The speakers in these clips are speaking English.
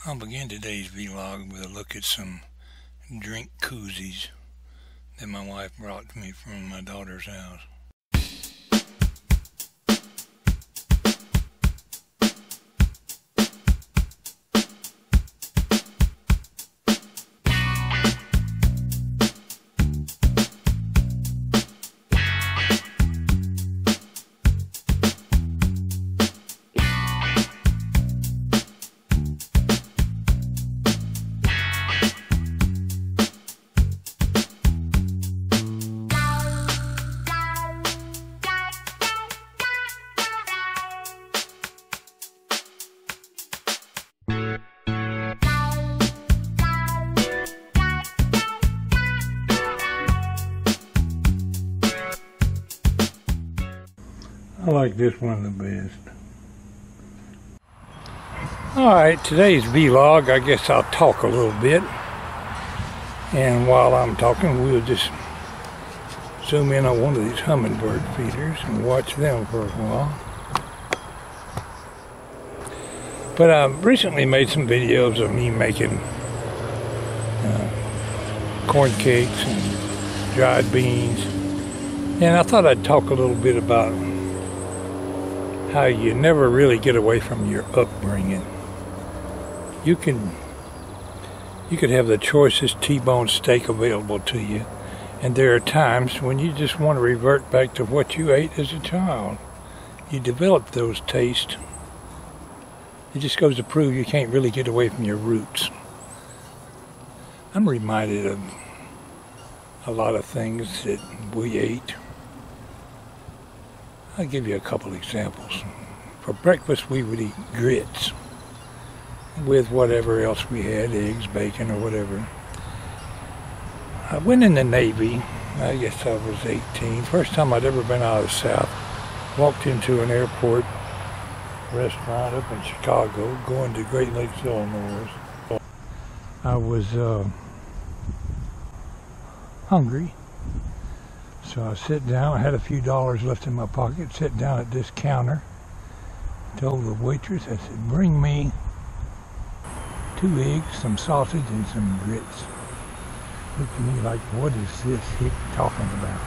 I'll begin today's vlog with a look at some drink koozies that my wife brought to me from my daughter's house. I like this one the best. Alright, today's vlog, I guess I'll talk a little bit. And while I'm talking, we'll just zoom in on one of these hummingbird feeders and watch them for a while. But I recently made some videos of me making corn cakes and dried beans. And I thought I'd talk a little bit about how you never really get away from your upbringing. You could have the choicest T-bone steak available to you, and there are times when you just want to revert back to what you ate as a child. You develop those tastes. It just goes to prove you can't really get away from your roots. I'm reminded of a lot of things that we ate. I'll give you a couple examples. For breakfast, we would eat grits with whatever else we had, eggs, bacon, or whatever. I went in the Navy, I guess I was 18. First time I'd ever been out of the South. Walked into an airport restaurant up in Chicago, going to Great Lakes, Illinois. I was hungry. So I sit down, I had a few dollars left in my pocket, sit down at this counter, told the waitress, I said, bring me 2 eggs, some sausage, and some grits. Looked at me like, what is this hick talking about?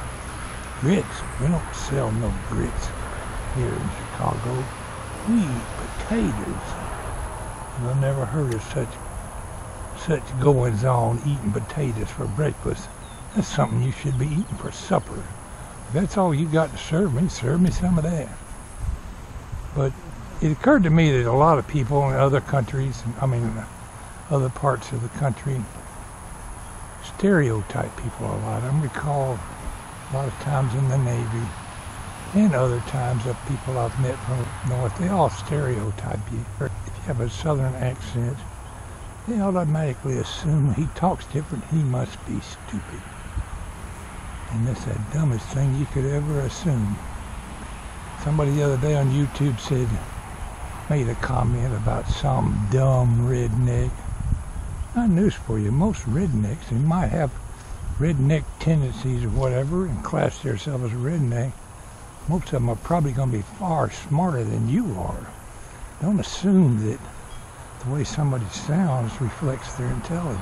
Grits? We don't sell no grits here in Chicago. We eat potatoes. And I never heard of such goings on eating potatoes for breakfast. That's something you should be eating for supper. If that's all you got to serve me some of that. But it occurred to me that a lot of people in other countries, other parts of the country, stereotype people a lot. I recall a lot of times in the Navy and other times of people I've met from the North, they all stereotype you. If you have a southern accent, they automatically assume he talks different, he must be stupid. And that's the dumbest thing you could ever assume. Somebody the other day on YouTube made a comment about some dumb redneck. I have news for you, most rednecks, they might have redneck tendencies or whatever and class themselves as a redneck. Most of them are probably going to be far smarter than you are. Don't assume that the way somebody sounds reflects their intelligence.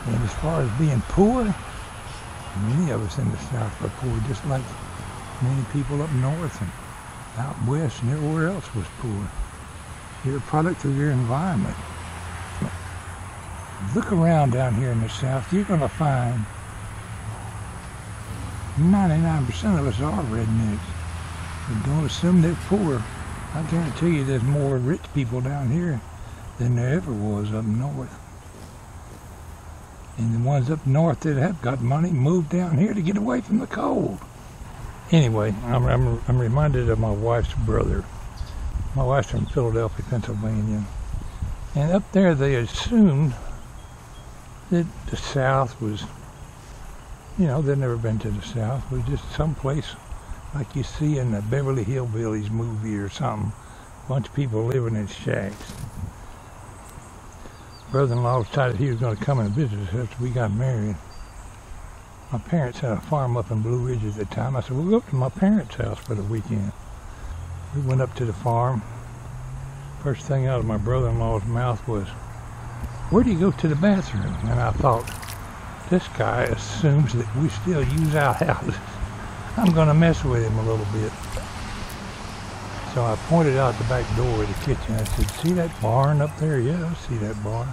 And as far as being poor, many of us in the South are poor, just like many people up north and out west and everywhere else was poor. You're a product of your environment. Look around down here in the South, you're going to find 99% of us are rednecks. But don't assume they're poor. I guarantee you there's more rich people down here than there ever was up north. And the ones up north that have got money moved down here to get away from the cold. Anyway, I'm reminded of my wife's brother. My wife's from Philadelphia, Pennsylvania. And up there they assumed that the South was, they'd never been to the South. It was just someplace like you see in the Beverly Hillbillies movie or something. A bunch of people living in shacks. Brother-in-law decided he was going to come and visit us after we got married. My parents had a farm up in Blue Ridge at the time. I said, we'll go up to my parents' house for the weekend. We went up to the farm. first thing out of my brother-in-law's mouth was, "Where do you go to the bathroom?" And I thought, this guy assumes that we still use outhouses. I'm going to mess with him a little bit. So I pointed out the back door of the kitchen. I said, "See that barn up there?" "Yeah, I see that barn."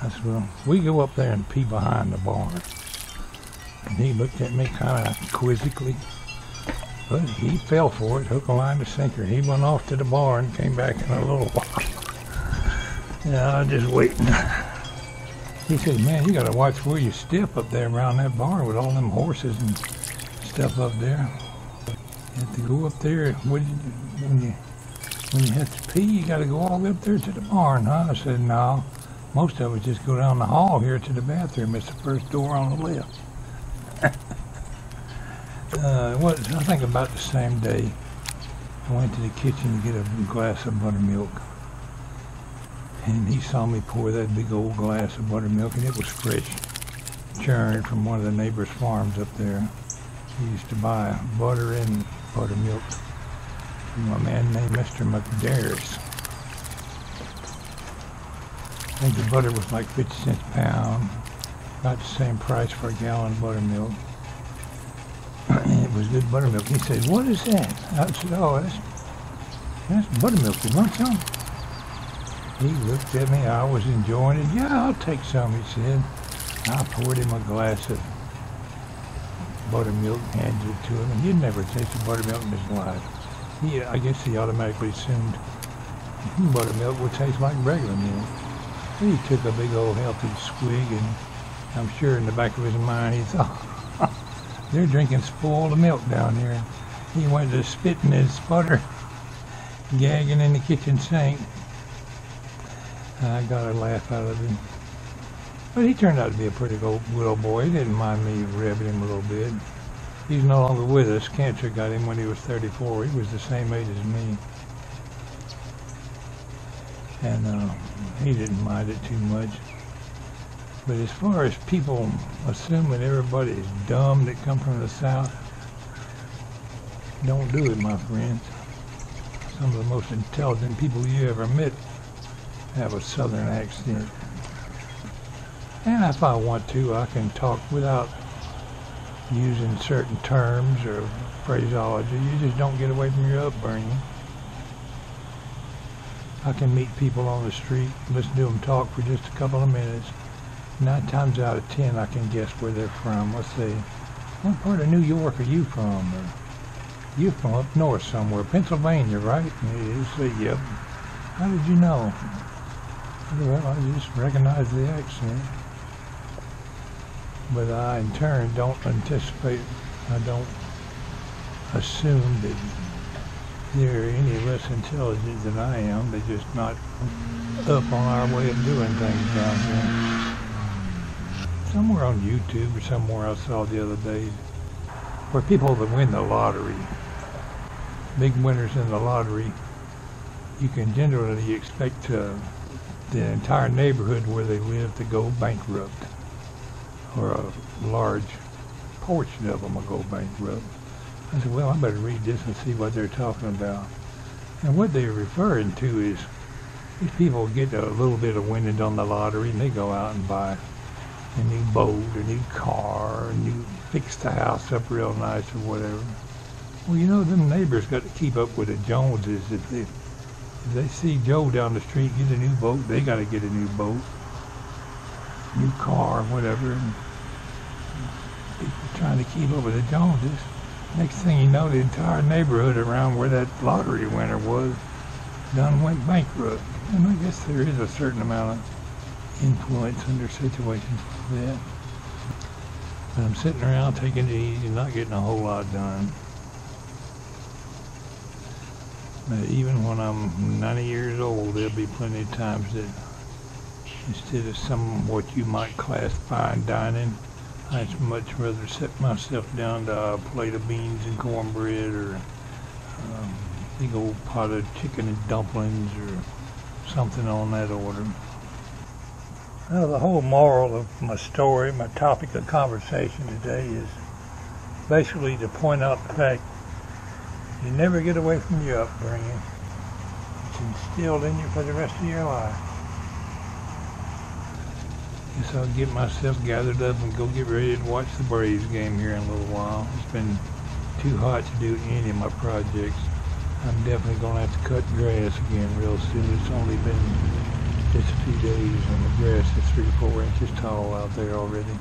I said, "Well, we go up there and pee behind the barn." And he looked at me kind of quizzically. But he fell for it, hook, line, and sinker. He went off to the barn, came back in a little while. Yeah, I was just waiting. He said, "Man, you got to watch where you step up there around that barn with all them horses and stuff up there. You have to go up there when you have to pee. You got to go all the way up there to the barn, huh?" I said, "No, most of us just go down the hall here to the bathroom. It's the first door on the left." I think about the same day I went to the kitchen to get a glass of buttermilk, and he saw me pour that big old glass of buttermilk, and it was fresh, churned from one of the neighbors' farms up there. He used to buy butter and buttermilk from a man named Mr. McDaris. I think the butter was like 50 cents a pound, about the same price for a gallon of buttermilk. It was good buttermilk. He said, "What is that?" I said, "Oh, that's buttermilk. You want some?" He looked at me. I was enjoying it. "Yeah, I'll take some," he said. I poured him a glass of buttermilk, handed it to him, and he'd never tasted buttermilk in his life. I guess he automatically assumed buttermilk would taste like regular milk. He took a big old healthy swig, and I'm sure in the back of his mind he thought, "They're drinking spoiled milk down here." He went to spitting his butter, gagging in the kitchen sink. I got a laugh out of him. But he turned out to be a pretty good old boy. He didn't mind me ribbing him a little bit. He's no longer with us. Cancer got him when he was 34. He was the same age as me. And he didn't mind it too much. But as far as people assuming everybody is dumb that come from the South, don't do it, my friends. Some of the most intelligent people you ever met have a Southern accent. And if I want to, I can talk without using certain terms or phraseology. You just don't get away from your upbringing. I can meet people on the street, listen to them talk for just a couple of minutes. 9 times out of 10, I can guess where they're from. Let's say, "What part of New York are you from?" Or, "You from up north somewhere, Pennsylvania, right?" And you say, "Yep." "How did you know?" "Well, I just recognize the accent." But I, in turn, don't anticipate, I don't assume that they're any less intelligent than I am. They're just not up on our way of doing things down here. Somewhere on YouTube or somewhere I saw the other day where people that win the lottery, big winners in the lottery, you can generally expect the entire neighborhood where they live to go bankrupt, or a large portion of them will go bankrupt. I said, "Well, I better read this and see what they're talking about." And what they're referring to is these people get a little bit of winning on the lottery and they go out and buy a new boat, a new car, fix the house up real nice or whatever. Well, you know, them neighbors got to keep up with the Joneses. If they see Joe down the street get a new boat, they got to get a new boat, new car, whatever. And people trying to keep up with the Joneses. Next thing you know, the entire neighborhood around where that lottery winner was done went bankrupt. And I guess there is a certain amount of influence under situations like that. But I'm sitting around taking it easy, not getting a whole lot done. But even when I'm 90 years old, there'll be plenty of times that instead of some what you might class fine dining, I'd much rather sit myself down to a plate of beans and cornbread, or a big old pot of chicken and dumplings, or something on that order. Now, the whole moral of my story, my topic of conversation today, is basically to point out the fact you never get away from your upbringing. instilled in you for the rest of your life. Guess I'll get myself gathered up and go get ready to watch the Braves game here in a little while. It's been too hot to do any of my projects. I'm definitely going to have to cut grass again real soon. It's only been just a few days and the grass is 3 or 4 inches tall out there already.